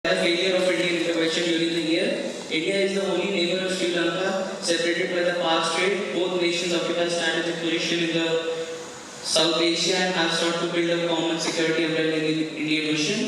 The failure of Indian intervention during the year. India is the only neighbor of Sri Lanka, separated by the past strait. Both nations occupy strategic position in the South Asia and have sought to build a common security umbrella in the Indian Ocean.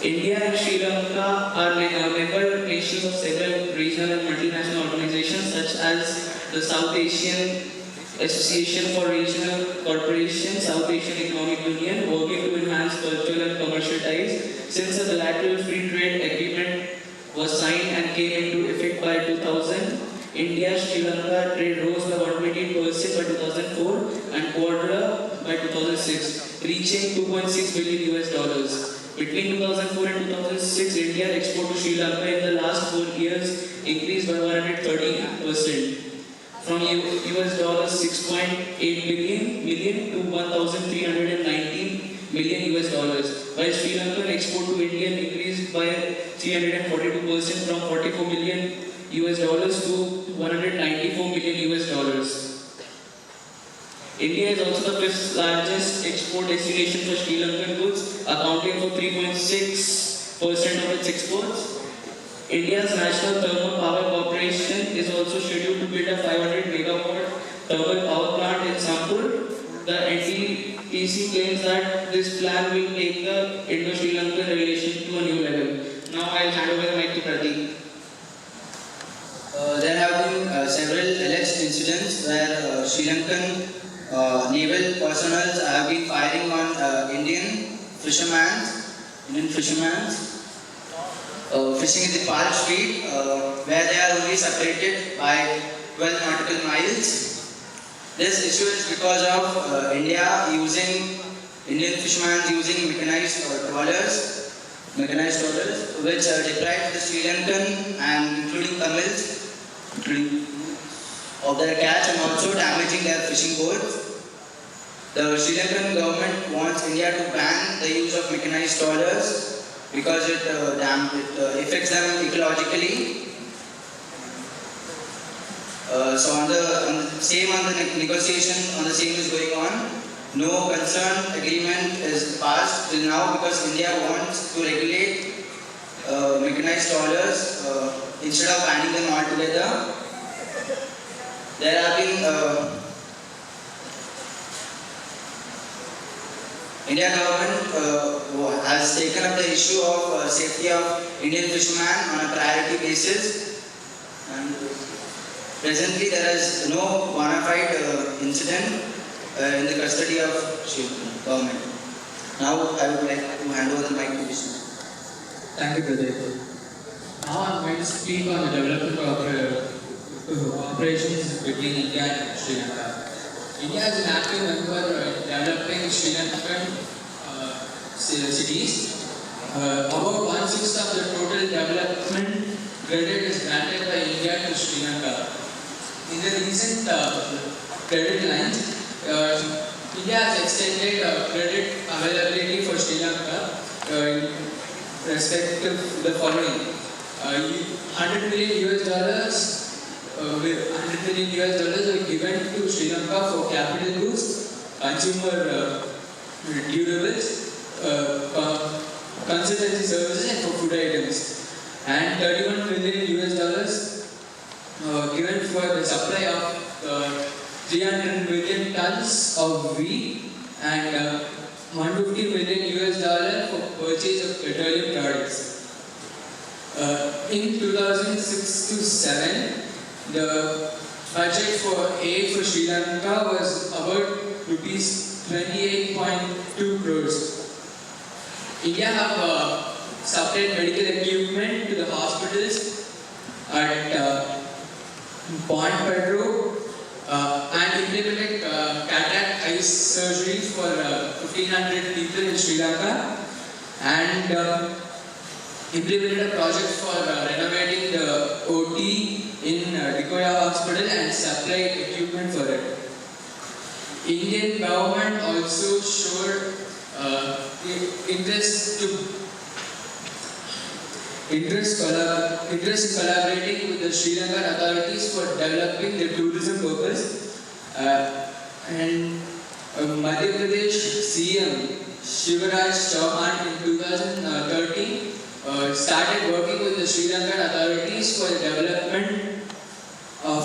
India and Sri Lanka are member nations of several regional and multinational organizations such as the South Asian Association for Regional Cooperation, South Asian Economic Union, working to enhance cultural and commercial ties. Since a bilateral free trade agreement was signed and came into effect by 2000, India-Sri Lanka trade rose by 128% by 2004 and quadrupled by 2006, reaching $2.6 billion US. Between 2004 and 2006, India export to Sri Lanka in the last 4 years increased by 130%. From US dollars 6.8 million to 1,319 million US dollars, while Sri Lankan export to India increased by 342% from 44 million US dollars to 194 million US dollars. India is also the fifth largest export destination for Sri Lankan goods, accounting for 3.6% of its exports. India's National Thermal Power Corporation is also scheduled to build a 500 megawatt thermal power plant in Sampur. The NTPC claims that this plan will take the Indo-Sri Lankan relation to a new level. Now I'll hand over the mic to Pradeep. There have been several alleged incidents where Sri Lankan naval personnel have been firing on Indian fishermen fishing in the Pal Strait, where they are only separated by 12 nautical miles. This issue is because of Indian fishermen using mechanized trawlers, which deprive the Sri Lankan and including Tamils of their catch and also damaging their fishing boats. The Sri Lankan government wants India to ban the use of mechanized trawlers because it affects them ecologically. So on the negotiation on the same is going on. No concern agreement is passed till now because India wants to regulate mechanized trawlers instead of banning them altogether. There have been Indian government has taken up the issue of safety of Indian fishermen on a priority basis, and presently there is no bona fide incident in the custody of government. Now I would like to hand over the mic to Vishnu. Thank you, Pradeep. Now I'm going to speak on the development of operations between India and Sri Lanka. India is an active member in developing Sri Lankan cities. About 1/6 of the total development credit is granted by India to Sri Lanka. In the recent credit lines, India has extended credit availability for Sri Lanka in respect to the following: $100 million US dollars. $100 million US dollars were given to Sri Lanka for capital goods, consumer durables, consultancy services, and for food items, and $31 million US dollars given for the supply of 300 million tons of wheat, and $150 million US dollars for purchase of petroleum products. In 2006 to 7. The budget for aid for Sri Lanka was about rupees 28.2 crores. India have supplied medical equipment to the hospitals at Point Pedro and implemented cataract eye surgery for 1,500 people in Sri Lanka, and implemented a project for renovating the OT in Dikoya Hospital and supplied equipment for it. Indian government also showed interest in collaborating with the Sri Lankan authorities for developing the tourism purpose, and Madhya Pradesh CM Shivaraj Chauhan in 2013 started working with the Sri Lankan authorities for the development of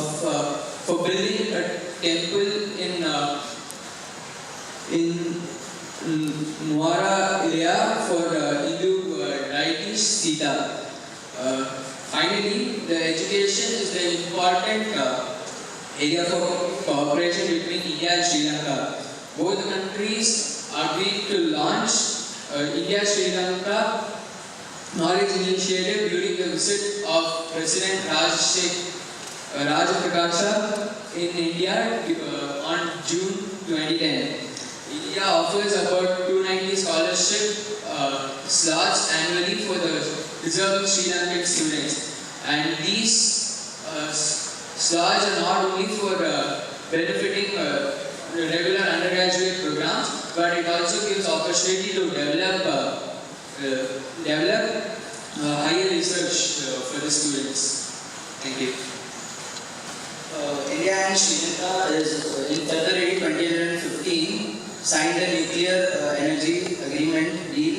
for building a temple in Nuara area for Hindu deity Sita. Finally, the education is the important area for cooperation between India and Sri Lanka. Both the countries agreed to launch India-Sri Lanka Knowledge Initiative during the visit of President Rajapaksa in India on June 2010. India offers about 290 scholarship slots annually for the reserved Sri Lankan students, and these slots are not only for benefiting regular undergraduate programs, but it also gives opportunity to develop higher research for the students. Thank you. India and Sri Lanka is in February 2015 signed a nuclear energy agreement deal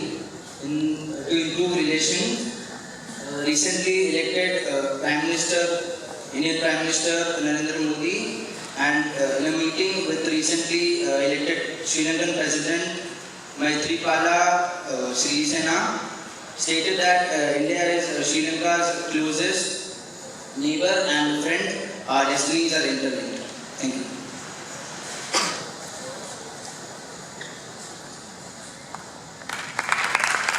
to improve relations. Recently elected Indian Prime Minister Narendra Modi, and in a meeting with recently elected Sri Lankan President Maithripala Sirisena, stated that India is Sri Lanka's closest neighbor and friend. Our destinies are interlinked. Thank you.